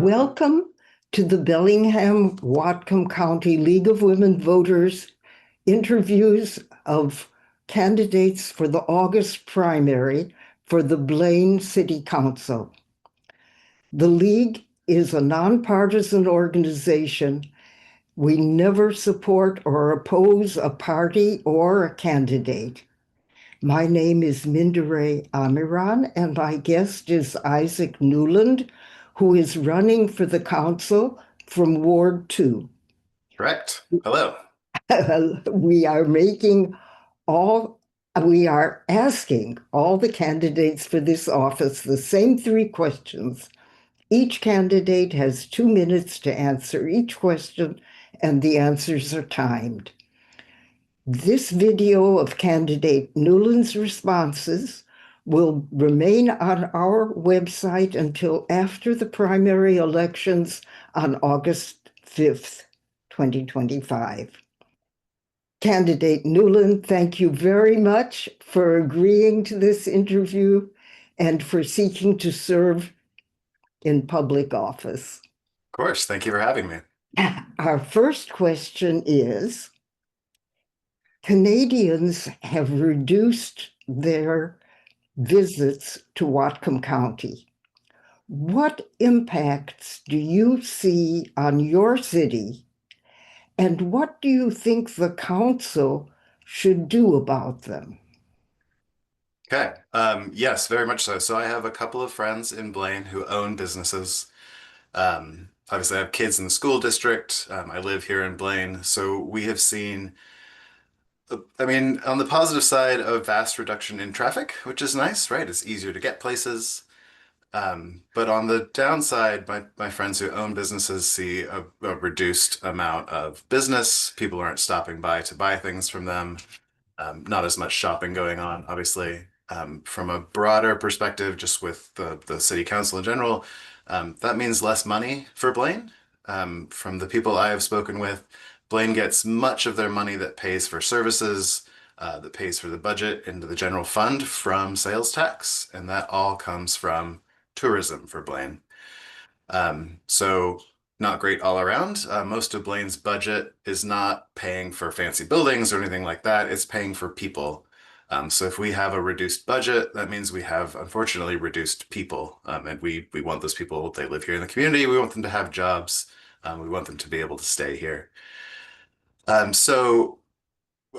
Welcome to the Bellingham-Whatcom County League of Women Voters interviews of candidates for the August primary for the Blaine City Council. The League is a nonpartisan organization. We never support or oppose a party or a candidate. My name is Mindere Amiran, and my guest is Isaac Newland, who is running for the council from Ward 2. Correct. Hello. We are we are asking all the candidates for this office the same three questions. Each candidate has 2 minutes to answer each question, and the answers are timed. This video of candidate Newland's responses will remain on our website until after the primary elections on August 5th, 2025. Candidate Newland, thank you very much for agreeing to this interview and for seeking to serve in public office. Of course. Thank you for having me. Our first question is, Canadians have reduced their visits to Whatcom County. What impacts do you see on your city, and what do you think the council should do about them? Okay. Yes, very much so. So I have a couple of friends in Blaine who own businesses. Obviously, I have kids in the school district. I live here in Blaine. So we have seen, I mean, on the positive side, a vast reduction in traffic, which is nice, right? It's easier to get places. But on the downside, my friends who own businesses see a reduced amount of business. People aren't stopping by to buy things from them. Not as much shopping going on, obviously. From a broader perspective, just with the city council in general, that means less money for Blaine. From the people I have spoken with, Blaine gets much of their money that pays for services, that pays for the budget into the general fund from sales tax, and that all comes from tourism for Blaine. So not great all around. Most of Blaine's budget is not paying for fancy buildings or anything like that. It's paying for people. So if we have a reduced budget, that means we have, unfortunately, reduced people. And we want those people, they live here in the community. We want them to have jobs. We want them to be able to stay here. So,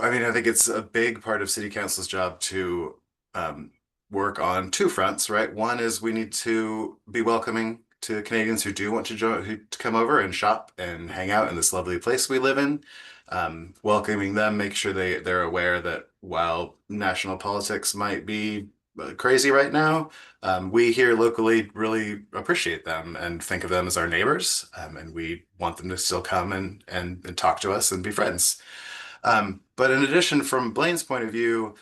I mean, I think it's a big part of City Council's job to work on two fronts, right? One is we need to be welcoming to Canadians who do want to come over and shop and hang out in this lovely place we live in. Welcoming them, make sure they're aware that while national politics might be crazy right now, we here locally really appreciate them and think of them as our neighbors, and we want them to still come and talk to us and be friends. But in addition, from Blaine's point of view,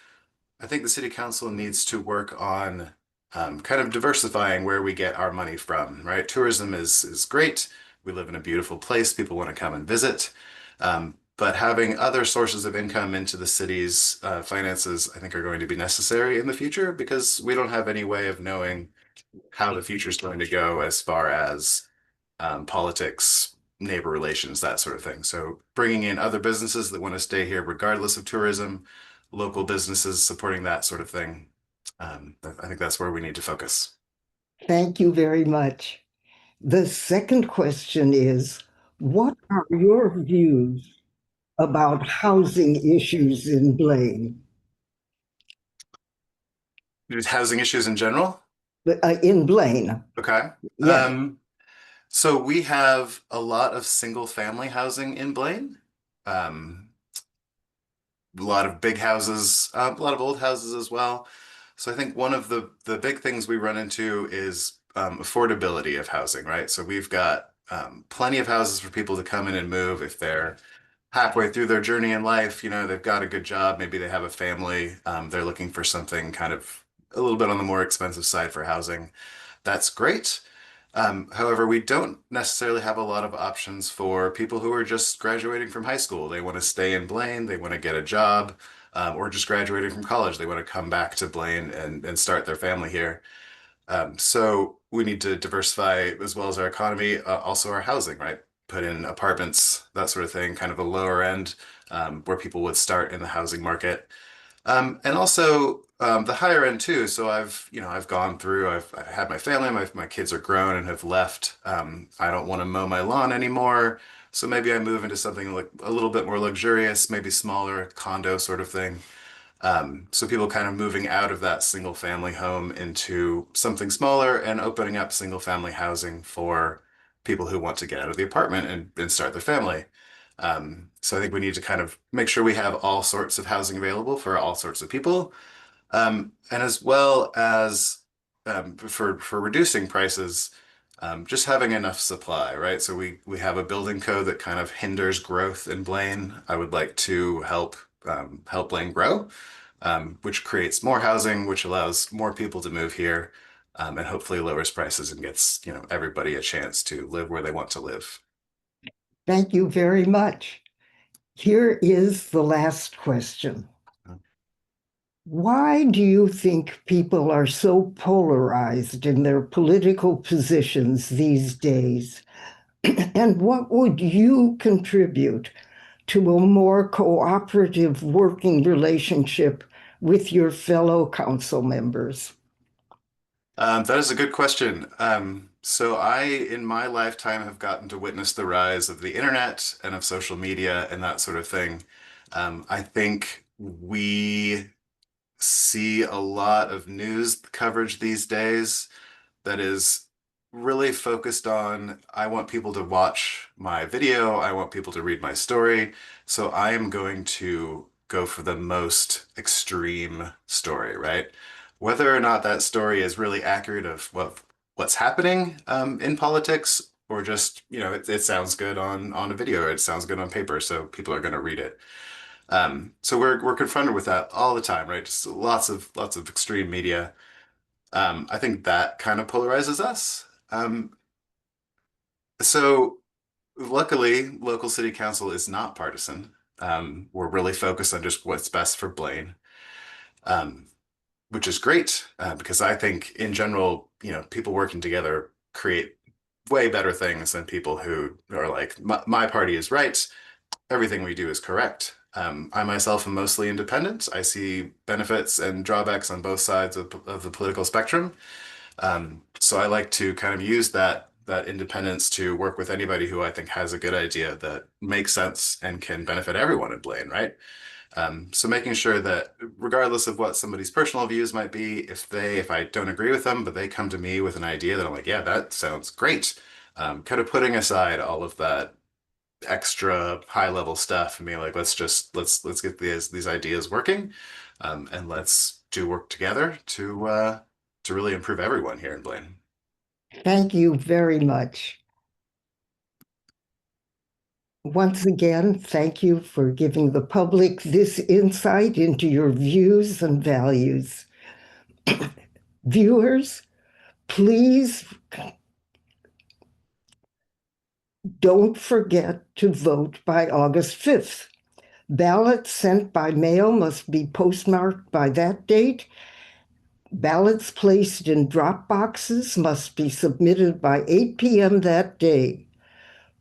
I think the city council needs to work on kind of diversifying where we get our money from, right? Tourism is great. We live in a beautiful place. People want to come and visit. But having other sources of income into the city's finances, I think, are going to be necessary in the future because we don't have any way of knowing how the future is going to go as far as politics, neighbor relations, that sort of thing. So bringing in other businesses that want to stay here regardless of tourism, local businesses supporting that sort of thing. I think that's where we need to focus. Thank you very much. The second question is, what are your views about housing issues in Blaine? Housing issues in general? In Blaine. Okay. Yes. So we have a lot of single family housing in Blaine. Um, a lot of big houses, a lot of old houses as well. So I think one of the big things we run into is affordability of housing, right? So we've got plenty of houses for people to come in and move if they're halfway through their journey in life. You know, they've got a good job, maybe they have a family, they're looking for something kind of a little bit on the more expensive side for housing. That's great. However, we don't necessarily have a lot of options for people who are just graduating from high school. They want to stay in Blaine, they want to get a job, or just graduating from college. They want to come back to Blaine and start their family here. So we need to diversify as well as our economy, also our housing, right? Put in apartments, that sort of thing, kind of a lower end where people would start in the housing market. And also the higher end too. So I've gone through, I had my family, my kids are grown and have left. I don't want to mow my lawn anymore. So maybe I move into something like a little bit more luxurious, maybe smaller condo sort of thing. So people kind of moving out of that single family home into something smaller and opening up single family housing for people who want to get out of the apartment and start their family. So I think we need to kind of make sure we have all sorts of housing available for all sorts of people. And as well as for reducing prices, just having enough supply, right? So we have a building code that kind of hinders growth in Blaine. I would like to help Blaine grow, which creates more housing, which allows more people to move here, and hopefully lowers prices and gets, everybody a chance to live where they want to live. Thank you very much. Here is the last question. Why do you think people are so polarized in their political positions these days? And what would you contribute to a more cooperative working relationship with your fellow council members? That is a good question. So I, in my lifetime, have gotten to witness the rise of the internet and of social media and that sort of thing. I think we see a lot of news coverage these days that is really focused on, I want people to watch my video, I want people to read my story, so I am going to go for the most extreme story, right? Whether or not that story is really accurate of what's happening in politics, or just, it sounds good on a video, or it sounds good on paper, so people are going to read it. So we're confronted with that all the time, right? Just lots of extreme media. I think that kind of polarizes us. So luckily, local city council is not partisan. We're really focused on just what's best for Blaine, um, which is great because I think in general, people working together create way better things than people who are like, my party is right, everything we do is correct. I myself am mostly independent. I see benefits and drawbacks on both sides of the political spectrum. So I like to kind of use that independence to work with anybody who I think has a good idea that makes sense and can benefit everyone in Blaine, right? So making sure that regardless of what somebody's personal views might be, if I don't agree with them, but they come to me with an idea that I'm like, yeah, that sounds great. Kind of putting aside all of that extra high level stuff and being like, let's get these ideas working, and let's do work together to really improve everyone here in Blaine. Thank you very much. Once again, thank you for giving the public this insight into your views and values. Viewers, please don't forget to vote by August 5th. Ballots sent by mail must be postmarked by that date. Ballots placed in drop boxes must be submitted by 8 p.m. that day.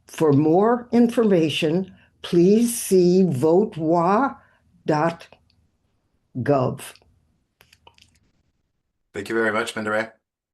For more information, please see votewa.gov. Thank you very much, Menderay.